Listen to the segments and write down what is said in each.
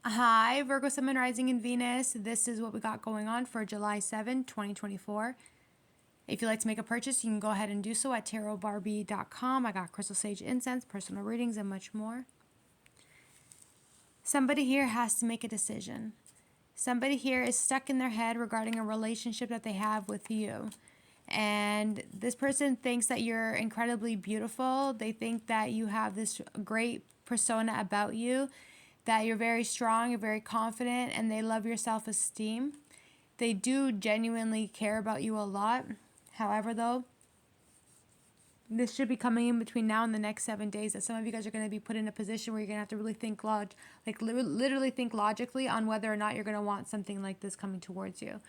Hi, Virgo, Sun, Rising, and Venus. This is what we got going on for July 7, 2024. If you'd like to make a purchase, you can go ahead and do so at tarotbarbiecom. I got crystal sage incense, personal readings, and much more. Somebody here has to make a decision. Somebody here is stuck in their head regarding a relationship that they have with you. And this person thinks that you're incredibly beautiful. They think that you have this great persona about you, that you're very strong, you're very confident, and they love your self-esteem. They do genuinely care about you a lot. However, though, this should be coming in between now and the next 7 days, that some of you guys are going to be put in a position where you're going to have to really think literally think logically on whether or not you're going to want something like this coming towards you.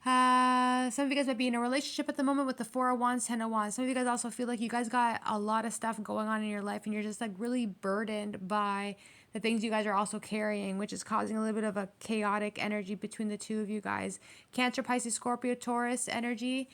Some of you guys might be in a relationship at the moment with the 4 of Wands, 10 of Wands. Some of you guys also feel like you guys got a lot of stuff going on in your life and you're just like really burdened by the things you guys are also carrying, which is causing a little bit of a chaotic energy between the two of you guys. Cancer, Pisces, Scorpio, Taurus energy.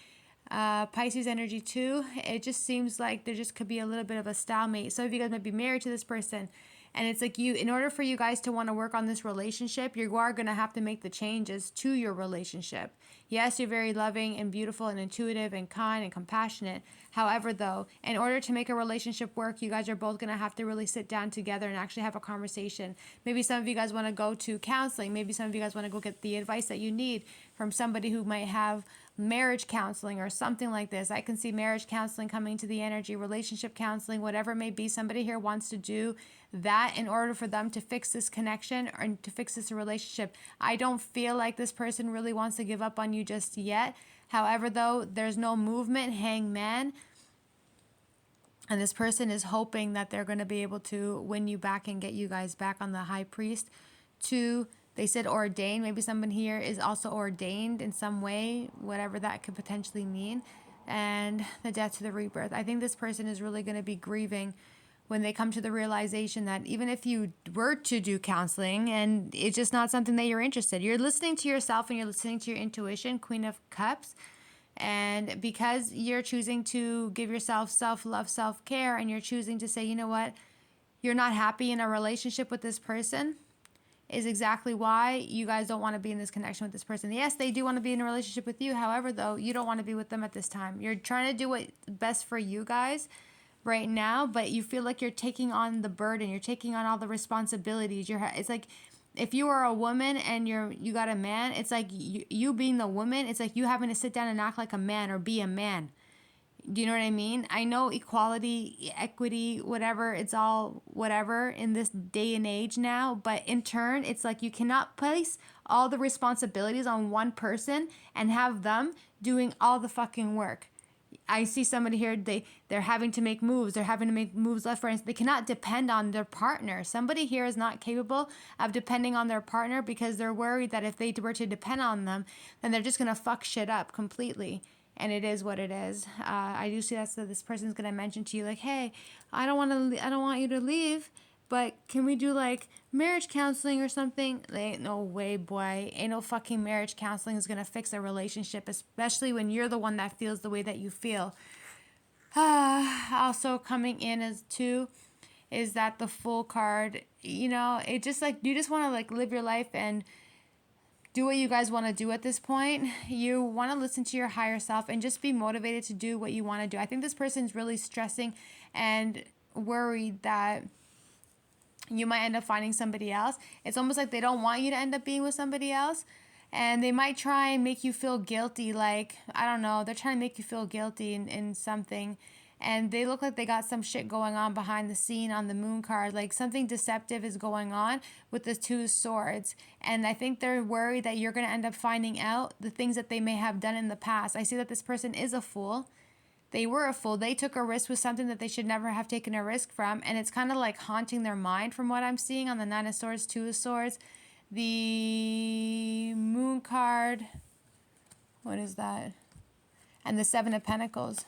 Pisces energy too. It just seems like there just could be a little bit of a stalemate. Some of you guys might be married to this person, and it's like in order for you guys to want to work on this relationship, you are going to have to make the changes to your relationship. Yes, you're very loving and beautiful and intuitive and kind and compassionate. However, though, in order to make a relationship work, you guys are both going to have to really sit down together and actually have a conversation. Maybe some of you guys want to go to counseling. Maybe some of you guys want to go get the advice that you need from somebody who might have marriage counseling or something like this. I can see marriage counseling coming to the energy, relationship counseling, whatever it may be. Somebody here wants to do that in order for them to fix this connection or to fix this relationship. I don't feel like this person really wants to give up on you just yet. However, though, there's no movement, hangman. And this person is hoping that they're going to be able to win you back and get you guys back on the high priest. Two, they said ordained. Maybe someone here is also ordained in some way, whatever that could potentially mean. And the death to the rebirth. I think this person is really going to be grieving when they come to the realization that even if you were to do counseling and it's just not something that you're interested, you're listening to yourself and you're listening to your intuition, Queen of Cups. And because you're choosing to give yourself self-love, self-care, and you're choosing to say, you know what, you're not happy in a relationship with this person, is exactly why you guys don't want to be in this connection with this person. Yes, they do want to be in a relationship with you. However, though, you don't want to be with them at this time. You're trying to do what's best for you guys right now, but you feel like you're taking on the burden. You're taking on all the responsibilities. It's like if you are a woman and you got a man, it's like you being the woman, it's like you having to sit down and act like a man or be a man. Do you know what I mean? I know equality, equity, whatever, it's all whatever in this day and age now. But in turn, it's like you cannot place all the responsibilities on one person and have them doing all the fucking work. I see somebody here, they're having to make moves. They're having to make moves left, right. They cannot depend on their partner. Somebody here is not capable of depending on their partner because they're worried that if they were to depend on them, then they're just going to fuck shit up completely. And it is what it is. I do see that, so this person's gonna mention to you like, "Hey, I don't want you to leave, but can we do like marriage counseling or something?" Ain't no way, boy. Ain't no fucking marriage counseling is gonna fix a relationship, especially when you're the one that feels the way that you feel. Also coming in as two is that the Fool card. You know, it just like you just want to like live your life and do what you guys want to do at this point. You want to listen to your higher self and just be motivated to do what you want to do. I think this person's really stressing and worried that you might end up finding somebody else. It's almost like they don't want you to end up being with somebody else. And they might try and make you feel guilty. Like, I don't know, they're trying to make you feel guilty in something. And they look like they got some shit going on behind the scene on the moon card. Like something deceptive is going on with the Two of Swords. And I think they're worried that you're going to end up finding out the things that they may have done in the past. I see that this person is a fool. They were a fool. They took a risk with something that they should never have taken a risk from. And it's kind of like haunting their mind from what I'm seeing on the Nine of Swords, Two of Swords. The Moon card. What is that? And the Seven of Pentacles.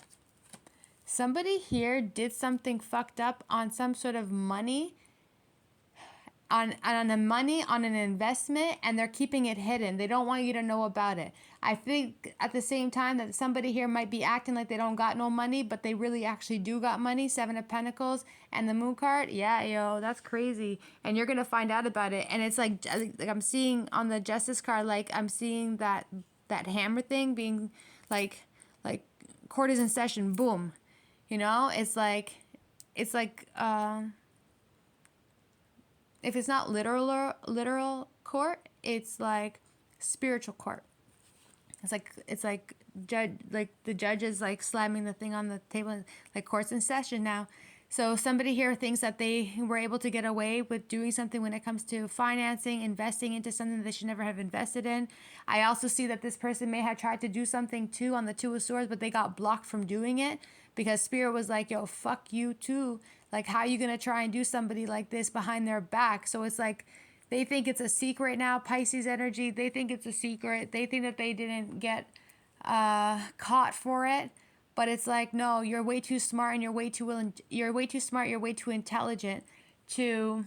Somebody here did something fucked up on some sort of money on the money, on an investment, and they're keeping it hidden. They don't want you to know about it. I think at the same time that somebody here might be acting like they don't got no money, but they really actually do got money. 7 of Pentacles and the Moon card. Yeah, yo, that's crazy. And you're going to find out about it. And it's like I'm seeing on the Justice card, like I'm seeing that hammer thing being like court is in session. Boom. You know, it's like if it's not literal court, it's like spiritual court. It's like judge, like the judge is like slamming the thing on the table, like court's in session now. So somebody here thinks that they were able to get away with doing something when it comes to financing, investing into something they should never have invested in. I also see that this person may have tried to do something too on the 2 of Swords, but they got blocked from doing it because Spirit was like, yo, fuck you too. Like, how are you going to try and do somebody like this behind their back? So it's like they think it's a secret now, Pisces energy. They think it's a secret. They think that they didn't get caught for it. But it's like, no, you're way too smart and you're way too intelligent to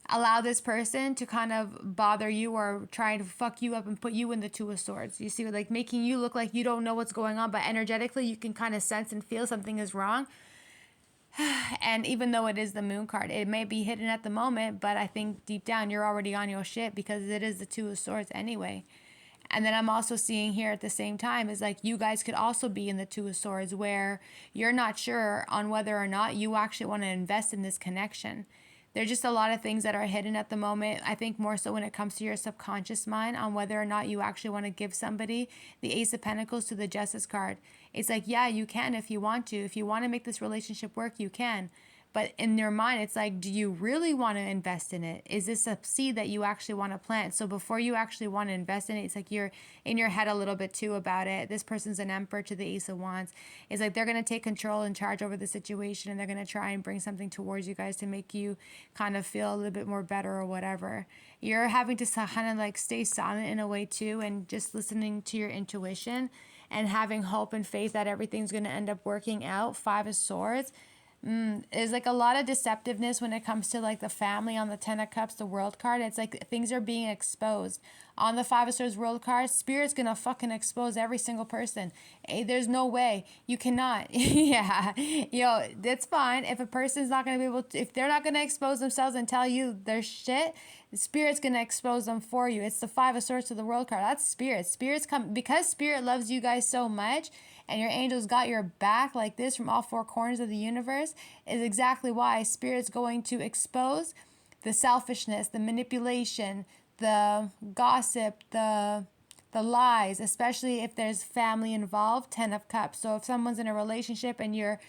allow this person to kind of bother you or try to fuck you up and put you in the 2 of Swords. You see, like making you look like you don't know what's going on, but energetically you can kind of sense and feel something is wrong. And even though it is the Moon card, it may be hidden at the moment, but I think deep down you're already on your shit because it is the 2 of Swords anyway. And then I'm also seeing here at the same time is like you guys could also be in the 2 of Swords where you're not sure on whether or not you actually want to invest in this connection. There's just a lot of things that are hidden at the moment. I think more so when it comes to your subconscious mind on whether or not you actually want to give somebody the Ace of Pentacles to the Justice card. It's like, yeah, you can if you want to. If you want to make this relationship work, you can. But in your mind, it's like, do you really want to invest in it? Is this a seed that you actually want to plant? So before you actually want to invest in it, it's like you're in your head a little bit too about it. This person's an Emperor to the Ace of Wands. It's like they're going to take control and charge over the situation, and they're going to try and bring something towards you guys to make you kind of feel a little bit more better or whatever. You're having to kind of like stay silent in a way too, and just listening to your intuition and having hope and faith that everything's going to end up working out. 5 of Swords. There's like a lot of deceptiveness when it comes to like the family on the 10 of Cups, the World card. It's like things are being exposed. On the 5 of Swords World card, Spirit's gonna fucking expose every single person. There's no way. You cannot. Yeah. Yo, that's fine. If a person's not gonna be able to, if they're not gonna expose themselves and tell you their shit, Spirit's gonna expose them for you. It's the 5 of Swords to the World card. That's Spirit. Spirit's come because Spirit loves you guys so much. And your angels got your back like this from all 4 corners of the universe is exactly why Spirit's going to expose the selfishness, the manipulation, the gossip, the lies, especially if there's family involved. 10 of Cups. So if someone's in a relationship and your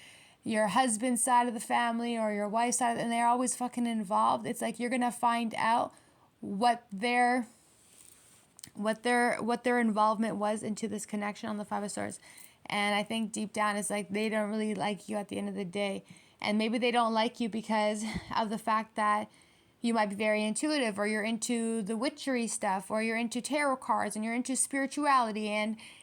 husband's side of the family or your wife's side, and they're always fucking involved, it's like you're gonna find out what their involvement was into this connection on the 5 of Swords. And I think deep down it's like they don't really like you at the end of the day. And maybe they don't like you because of the fact that you might be very intuitive, or you're into the witchery stuff, or you're into tarot cards and you're into spirituality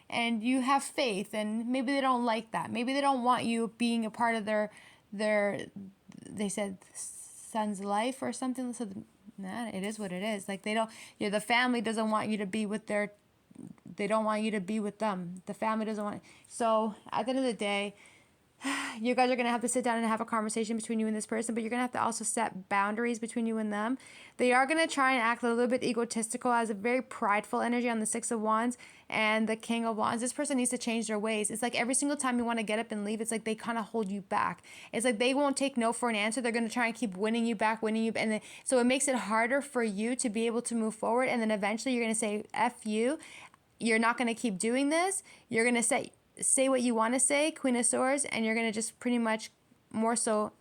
and you have faith, and maybe they don't like that. Maybe they don't want you being a part of their they said son's life or something. So nah, it is what it is. Like they don't, the family doesn't want you to be with they don't want you to be with them. The family doesn't want. So at the end of the day, you guys are going to have to sit down and have a conversation between you and this person, but you're going to have to also set boundaries between you and them. They are going to try and act a little bit egotistical, as a very prideful energy on the 6 of Wands and the King of Wands. This person needs to change their ways. It's like every single time you want to get up and leave, it's like they kind of hold you back. It's like they won't take no for an answer. They're going to try and keep winning you back. And then, so it makes it harder for you to be able to move forward. And then eventually you're going to say, F you. You're not going to keep doing this. You're going to say what you want to say, Queen of Swords, and you're going to just pretty much more so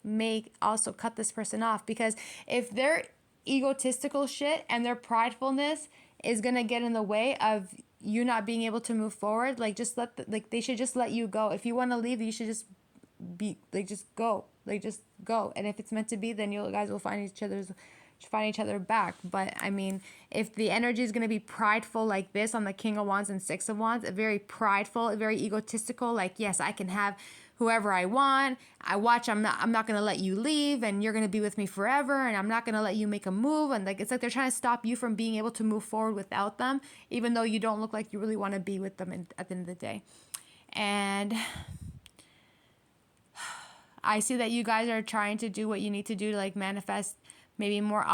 also cut this person off. Because if their egotistical shit and their pridefulness is going to get in the way of you not being able to move forward, like just they should just let you go. If you want to leave, you should just just go. Just go. And if it's meant to be, then you guys will find each other back. But I mean, if the energy is going to be prideful like this on the King of Wands and 6 of Wands, very prideful, very egotistical, like, yes, I can have whoever I want. I'm not going to let you leave, and you're going to be with me forever, and I'm not going to let you make a move. And like, it's like they're trying to stop you from being able to move forward without them, even though you don't look like you really want to be with them at the end of the day. And I see that you guys are trying to do what you need to do to like manifest maybe more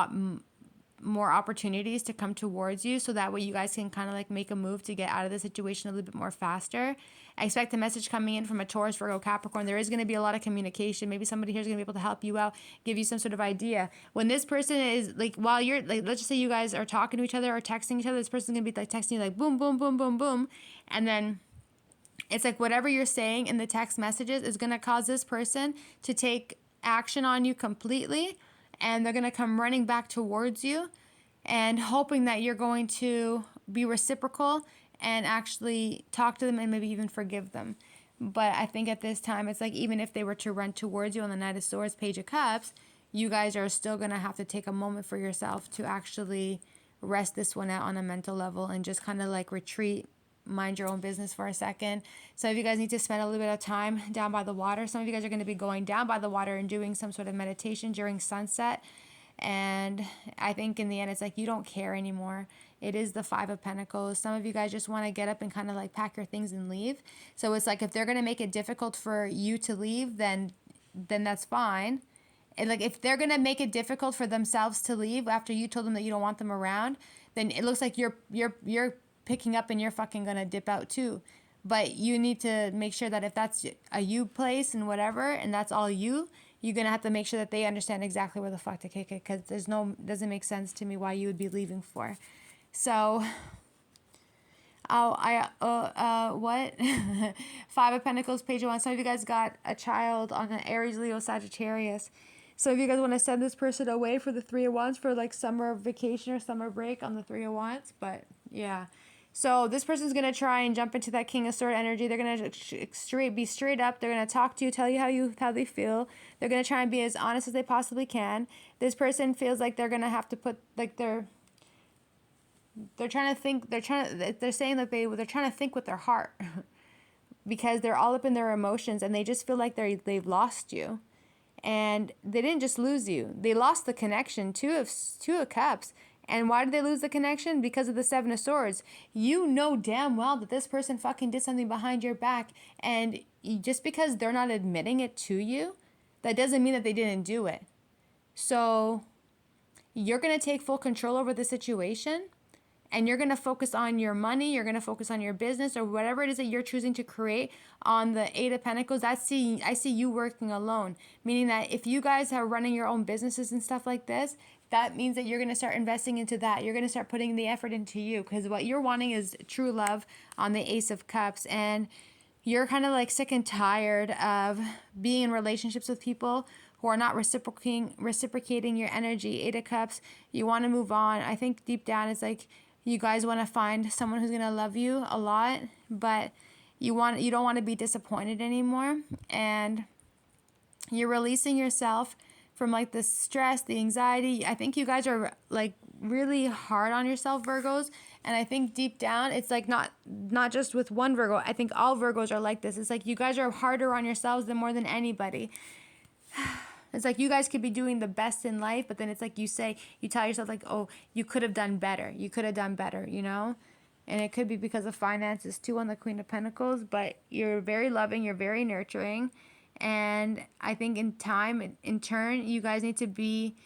opportunities to come towards you, so that way you guys can kind of like make a move to get out of the situation a little bit more faster. I expect a message coming in from a Taurus, Virgo, Capricorn. There is going to be a lot of communication. Maybe somebody here is going to be able to help you out, give you some sort of idea. When this person is like, while you're like, let's just say you guys are talking to each other or texting each other, this person's going to be like texting you like boom, boom, boom, boom, boom. And then it's like whatever you're saying in the text messages is going to cause this person to take action on you completely. And they're going to come running back towards you and hoping that you're going to be reciprocal and actually talk to them and maybe even forgive them. But I think at this time, it's like even if they were to run towards you on the Knight of Swords, Page of Cups, you guys are still going to have to take a moment for yourself to actually rest this one out on a mental level and just kind of like retreat, mind your own business for a second. So if you guys need to spend a little bit of time down by the water, some of you guys are going to be going down by the water and doing some sort of meditation during sunset. And I think in the end, it's like you don't care anymore. It is the Five of Pentacles. Some of you guys just want to get up and kind of like pack your things and leave. So it's like if they're going to make it difficult for you to leave, then that's fine. And like if they're going to make it difficult for themselves to leave after you told them that you don't want them around, then it looks like you're picking up and you're fucking going to dip out too. But you need to make sure that if that's a you place and whatever, and that's all you're going to have to make sure that they understand exactly where the fuck to kick it, because doesn't make sense to me why you would be leaving for. So, what? Five of Pentacles, Page of Wands. Some of you guys got a child on an Aries, Leo, Sagittarius. So if you guys want to send this person away for the Three of Wands for like summer vacation or summer break on the Three of Wands, but yeah. So this person's going to try and jump into that King of Sword energy. They're going to be straight up. They're going to talk to you, tell you how they feel. They're going to try and be as honest as they possibly can. This person feels like they're going to have to put like they're trying to think, they're saying that they're trying to think with their heart because they're all up in their emotions and they just feel like they've lost you. And they didn't just lose you. They lost the connection. Two of Cups. And why did they lose the connection? Because of the Seven of Swords. You know damn well that this person fucking did something behind your back. And just because they're not admitting it to you, that doesn't mean that they didn't do it. So you're going to take full control over the situation. And you're going to focus on your money. You're going to focus on your business or whatever it is that you're choosing to create on the Eight of Pentacles. I see you working alone. Meaning that if you guys are running your own businesses and stuff like this, that means that you're going to start investing into that. You're going to start putting the effort into you. Because what you're wanting is true love on the Ace of Cups. And you're kind of like sick and tired of being in relationships with people who are not reciprocating your energy. Eight of Cups, you want to move on. I think deep down it's like you guys want to find someone who's going to love you a lot, but you don't want to be disappointed anymore. And you're releasing yourself from like the stress, the anxiety. I think you guys are like really hard on yourself, Virgos. And I think deep down, it's like not just with one Virgo. I think all Virgos are like this. It's like you guys are harder on yourselves than more than anybody. It's like you guys could be doing the best in life, but then it's like you tell yourself like, oh, you could have done better. You could have done better, you know? And it could be because of finances too on the Queen of Pentacles, but you're very loving, you're very nurturing. And I think in time, in turn, you guys need to be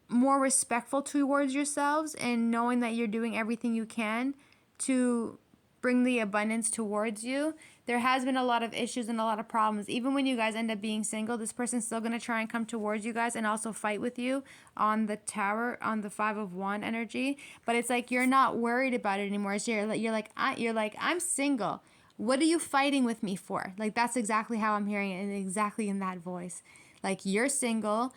more respectful towards yourselves and knowing that you're doing everything you can to bring the abundance towards you. There has been a lot of issues and a lot of problems. Even when you guys end up being single, this person's still going to try and come towards you guys and also fight with you on the Tower, on the Five of Wands energy. But it's like you're not worried about it anymore. So you're like, I'm single. What are you fighting with me for? Like, that's exactly how I'm hearing it, and exactly in that voice. Like, you're single.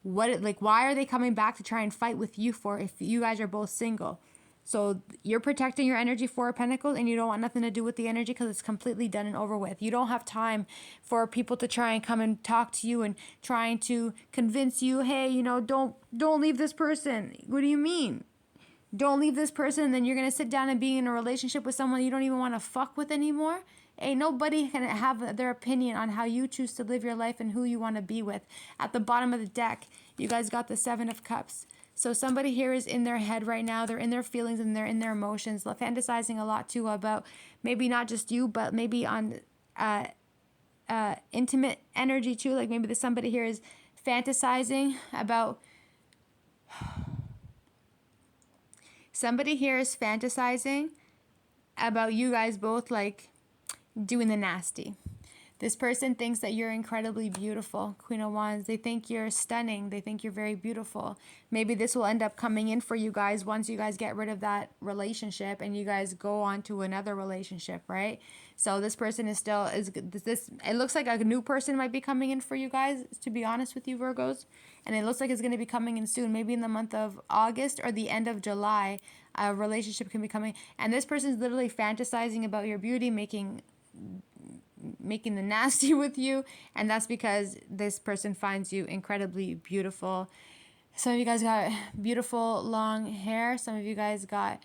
Why are they coming back to try and fight with you for if you guys are both single? So you're protecting your energy, Four of Pentacles, and you don't want nothing to do with the energy because it's completely done and over with. You don't have time for people to try and come and talk to you and trying to convince you, hey, you know, don't leave this person. What do you mean? Don't leave this person, and then you're going to sit down and be in a relationship with someone you don't even want to fuck with anymore. Ain't nobody can have their opinion on how you choose to live your life and who you want to be with. At the bottom of the deck, you guys got the 7 of Cups. So somebody here is in their head right now. They're in their feelings and they're in their emotions, fantasizing a lot too about maybe not just you, but maybe on intimate energy too. Like maybe somebody here is fantasizing about... Somebody here is fantasizing about you guys both like doing the nasty. This person thinks that you're incredibly beautiful, Queen of Wands. They think you're stunning. They think you're very beautiful. Maybe this will end up coming in for you guys once you guys get rid of that relationship and you guys go on to another relationship, right? So this person is still, it looks like a new person might be coming in for you guys, to be honest with you, Virgos. And it looks like it's going to be coming in soon, maybe in the month of August or the end of July. A relationship can be coming. And this person is literally fantasizing about your beauty, making the nasty with you, and that's because this person finds you incredibly beautiful. Some of you guys got beautiful long hair. Some of you guys got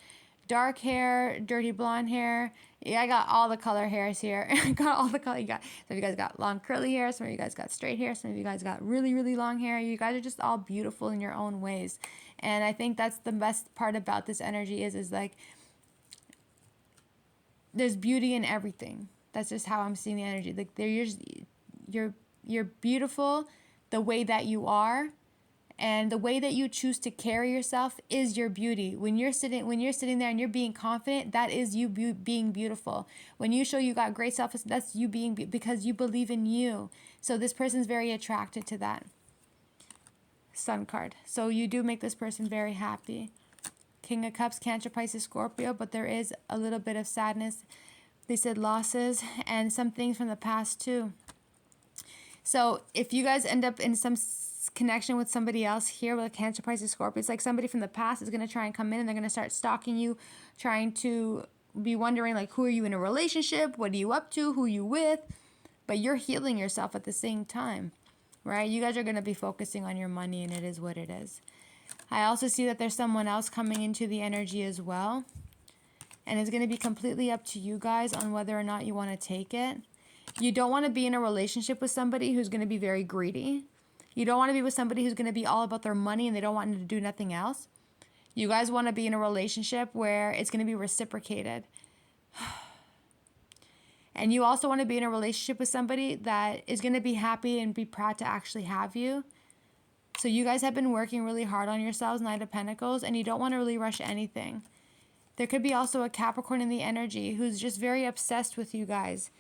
dark hair, dirty blonde hair. Yeah, I got all the color hairs here. I got all the color you got. Some of you guys got long curly hair. Some of you guys got straight hair. Some of you guys got really, really long hair. You guys are just all beautiful in your own ways. And I think that's the best part about this energy is like there's beauty in everything. That's just how I'm seeing the energy. Like you're beautiful the way that you are, and the way that you choose to carry yourself is your beauty. When you're sitting there and you're being confident, that is you being beautiful. When you show you got great self-esteem, that's you being because you believe in you. So this person's very attracted to that. Sun card. So you do make this person very happy. King of Cups, Cancer, Pisces, Scorpio, but there is a little bit of sadness. They said losses and some things from the past too. So if you guys end up in some connection with somebody else here with a Cancer, Pisces, Scorpio, it's like somebody from the past is going to try and come in and they're going to start stalking you, trying to be wondering like, who are you in a relationship? What are you up to? Who are you with? But you're healing yourself at the same time, right? You guys are going to be focusing on your money, and it is what it is. I also see that there's someone else coming into the energy as well. And it's going to be completely up to you guys on whether or not you want to take it. You don't want to be in a relationship with somebody who's going to be very greedy. You don't want to be with somebody who's going to be all about their money and they don't want to do nothing else. You guys want to be in a relationship where it's going to be reciprocated. And you also want to be in a relationship with somebody that is going to be happy and be proud to actually have you. So you guys have been working really hard on yourselves, Knight of Pentacles, and you don't want to really rush anything. There could be also a Capricorn in the energy who's just very obsessed with you guys.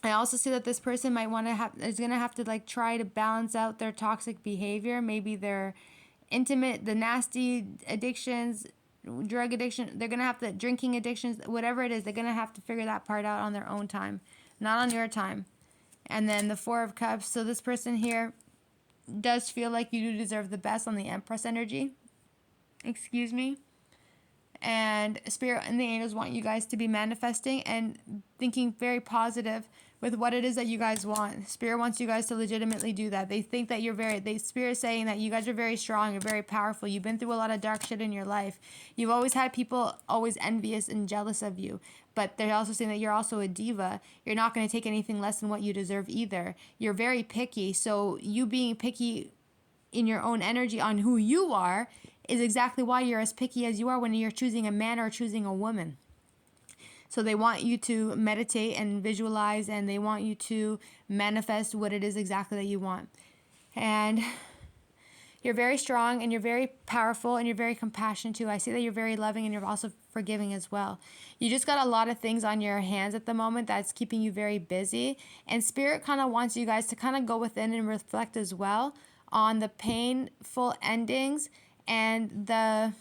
I also see that this person might want to is going to have to like try to balance out their toxic behavior. Maybe their intimate, the nasty addictions, drug addiction. They're going to have to, drinking addictions, whatever it is, they're going to have to figure that part out on their own time, not on your time. And then the Four of Cups. So this person here does feel like you do deserve the best on the Empress energy. Excuse me. And Spirit and the angels want you guys to be manifesting and thinking very positive with what it is that you guys want. Spirit wants you guys to legitimately do that. They think that Spirit is saying that you guys are very strong, you're very powerful. You've been through a lot of dark shit in your life. You've always had people always envious and jealous of you. But they're also saying that you're also a diva. You're not going to take anything less than what you deserve either. You're very picky. So you being picky in your own energy on who you are is exactly why you're as picky as you are when you're choosing a man or choosing a woman. So they want you to meditate and visualize, and they want you to manifest what it is exactly that you want. And you're very strong, and you're very powerful, and you're very compassionate too. I see that you're very loving, and you're also forgiving as well. You just got a lot of things on your hands at the moment that's keeping you very busy. And Spirit kind of wants you guys to kind of go within and reflect as well on the painful endings and the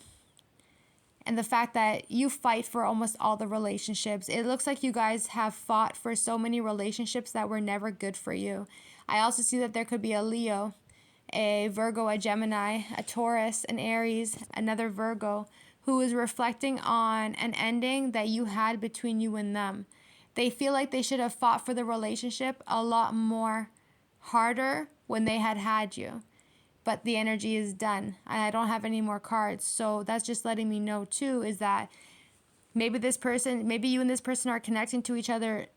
fact that you fight for almost all the relationships. It looks like you guys have fought for so many relationships that were never good for you. I also see that there could be a Leo, a Virgo, a Gemini, a Taurus, an Aries, another Virgo, who is reflecting on an ending that you had between you and them. They feel like they should have fought for the relationship a lot more harder when they had you. But the energy is done. I don't have any more cards. So that's just letting me know too is that Maybe you and this person are connecting to each other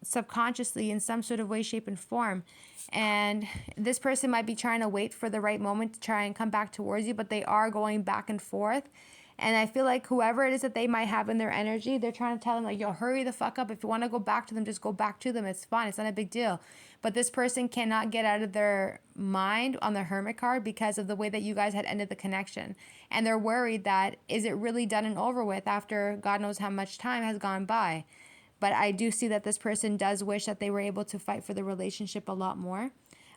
subconsciously in some sort of way, shape, and form. And this person might be trying to wait for the right moment to try and come back towards you, but they are going back and forth. And I feel like whoever it is that they might have in their energy, they're trying to tell them, like, yo, hurry the fuck up. If you want to go back to them, just go back to them. It's fine. It's not a big deal. But this person cannot get out of their mind on the Hermit card because of the way that you guys had ended the connection. And they're worried that, is it really done and over with after God knows how much time has gone by? But I do see that this person does wish that they were able to fight for the relationship a lot more.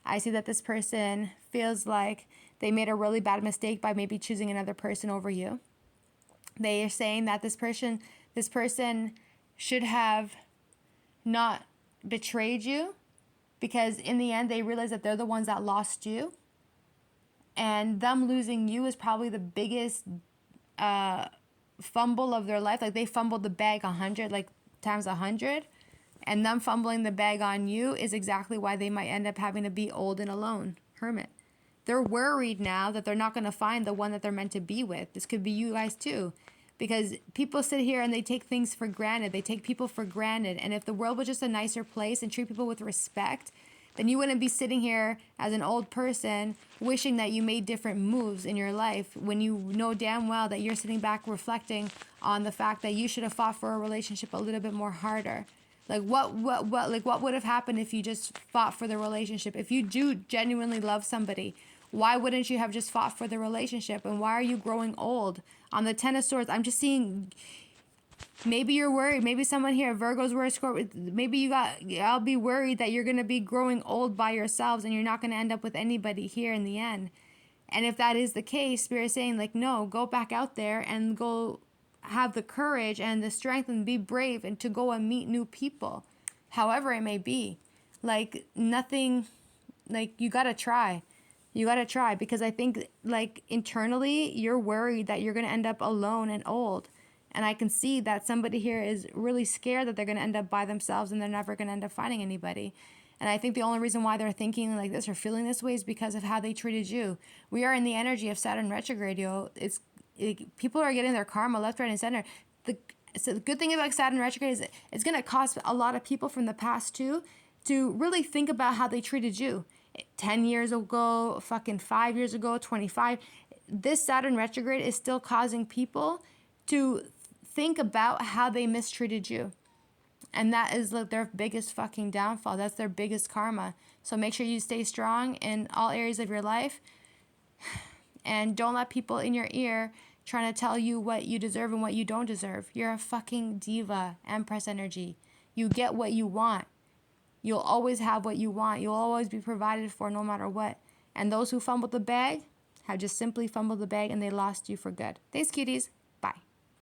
I see that this person feels like they made a really bad mistake by maybe choosing another person over you. They are saying that this person should have not betrayed you, because in the end they realize that they're the ones that lost you, and them losing you is probably the biggest fumble of their life. Like, they fumbled the bag 100 times 100, and them fumbling the bag on you is exactly why they might end up having to be old and alone. Hermit. They're worried now that they're not going to find the one that they're meant to be with. This could be you guys too. Because people sit here and they take things for granted. They take people for granted. And if the world was just a nicer place and treat people with respect, then you wouldn't be sitting here as an old person wishing that you made different moves in your life, when you know damn well that you're sitting back reflecting on the fact that you should have fought for a relationship a little bit more harder. Like, what would have happened if you just fought for the relationship? If you do genuinely love somebody, why wouldn't you have just fought for the relationship? And why are you growing old? On the Ten of Swords, I'm just seeing, maybe you're worried. Maybe someone here, Virgo's worried, Scorpio, maybe I'll be worried that you're going to be growing old by yourselves and you're not going to end up with anybody here in the end. And if that is the case, Spirit's saying, like, no, go back out there and go have the courage and the strength and be brave and to go and meet new people, however it may be. Like, nothing, like, you got to try. You got to try, because I think, like, internally you're worried that you're going to end up alone and old. And I can see that somebody here is really scared that they're going to end up by themselves and they're never going to end up finding anybody. And I think the only reason why they're thinking like this or feeling this way is because of how they treated you. We are in the energy of Saturn retrograde, yo. People are getting their karma left, right, and center. So the good thing about Saturn retrograde is it's going to cause a lot of people from the past too to really think about how they treated you. 10 years ago, fucking 5 years ago, 25. This Saturn retrograde is still causing people to think about how they mistreated you. And that is like their biggest fucking downfall. That's their biggest karma. So make sure you stay strong in all areas of your life. And don't let people in your ear trying to tell you what you deserve and what you don't deserve. You're a fucking diva, Empress energy. You get what you want. You'll always have what you want. You'll always be provided for no matter what. And those who fumbled the bag have just simply fumbled the bag and they lost you for good. Thanks, cuties.